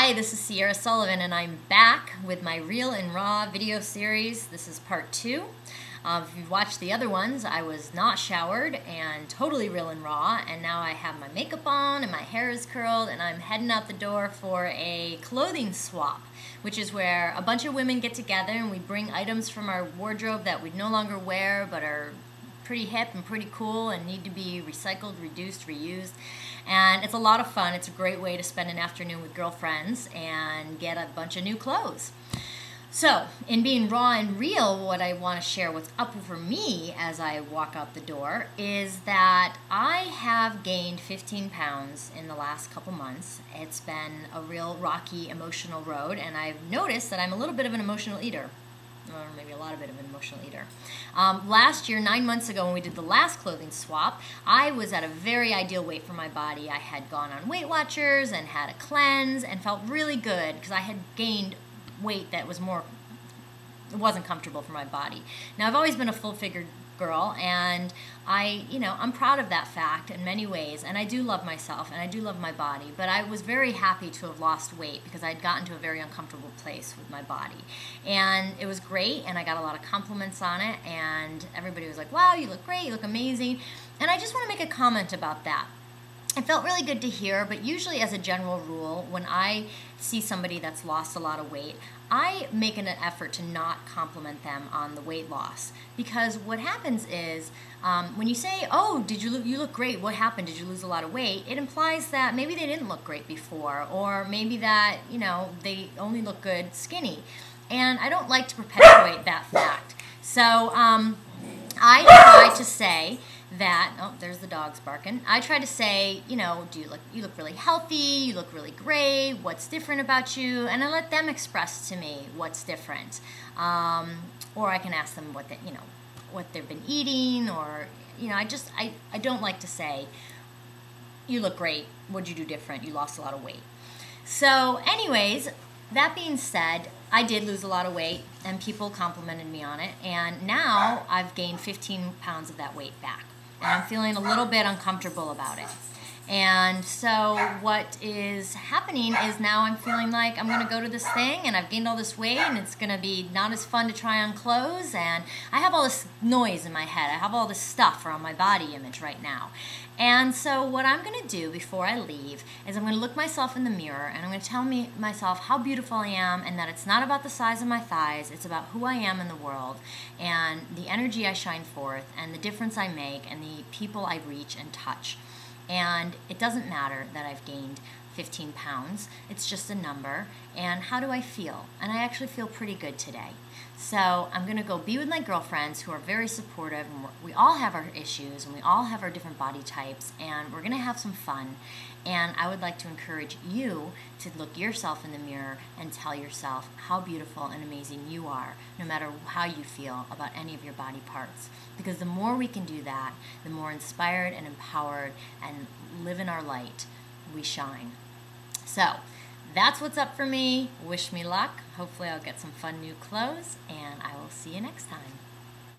Hi, this is Sierra Sullivan, and I'm back with my Real and Raw video series. This is part 2. If you've watched the other ones, I was not showered and totally real and raw, and now I have my makeup on and my hair is curled, and I'm heading out the door for a clothing swap, which is where a bunch of women get together and we bring items from our wardrobe that we no longer wear but are pretty hip and pretty cool and need to be recycled, reduced, reused. And it's a lot of fun. It's a great way to spend an afternoon with girlfriends and get a bunch of new clothes. So, in being raw and real, what I want to share what's up for me as I walk out the door is that I have gained 15 pounds in the last couple months. It's been a real rocky, emotional road, and I've noticed that I'm a little bit of an emotional eater. Or maybe a lot of it of an emotional eater. Last year, 9 months ago, when we did the last clothing swap, I was at a very ideal weight for my body. I had gone on Weight Watchers and had a cleanse and felt really good because I had gained weight that was it wasn't comfortable for my body. Now, I've always been a full-figured girl, and I'm proud of that fact in many ways, and I do love myself and I do love my body, but I was very happy to have lost weight because I had gotten to a very uncomfortable place with my body, and it was great, and I got a lot of compliments on it, and everybody was like, wow, you look great, you look amazing. And I just want to make a comment about that. It felt really good to hear, but usually as a general rule, when I see somebody that's lost a lot of weight, I make an effort to not compliment them on the weight loss, because what happens is when you say, oh, you look great, what happened, did you lose a lot of weight, it implies that maybe they didn't look great before, or maybe that they only look good skinny, and I don't like to perpetuate that fact. So I try to say that, oh, there's the dogs barking. I try to say, you look really healthy, you look really great, what's different about you, and I let them express to me what's different. Or I can ask them what they've been eating, or, I don't like to say, you look great, what'd you do different, you lost a lot of weight. So anyways, that being said, I did lose a lot of weight, and people complimented me on it, and now I've gained 15 pounds of that weight back. And I'm feeling a little bit uncomfortable about it. And so what is happening is now I'm feeling like I'm going to go to this thing and I've gained all this weight and it's going to be not as fun to try on clothes, and I have all this noise in my head. I have all this stuff around my body image right now. And so what I'm going to do before I leave is I'm going to look myself in the mirror and I'm going to tell myself how beautiful I am, and that it's not about the size of my thighs, it's about who I am in the world and the energy I shine forth and the difference I make and the people I reach and touch. And it doesn't matter that I've gained 15 pounds, it's just a number. And how do I feel? And I actually feel pretty good today. So I'm going to go be with my girlfriends who are very supportive, and we all have our issues and we all have our different body types, and we're going to have some fun. And I would like to encourage you to look yourself in the mirror and tell yourself how beautiful and amazing you are, no matter how you feel about any of your body parts. Because the more we can do that, the more inspired and empowered and live in our light we shine. So that's what's up for me. Wish me luck. Hopefully I'll get some fun new clothes, and I will see you next time.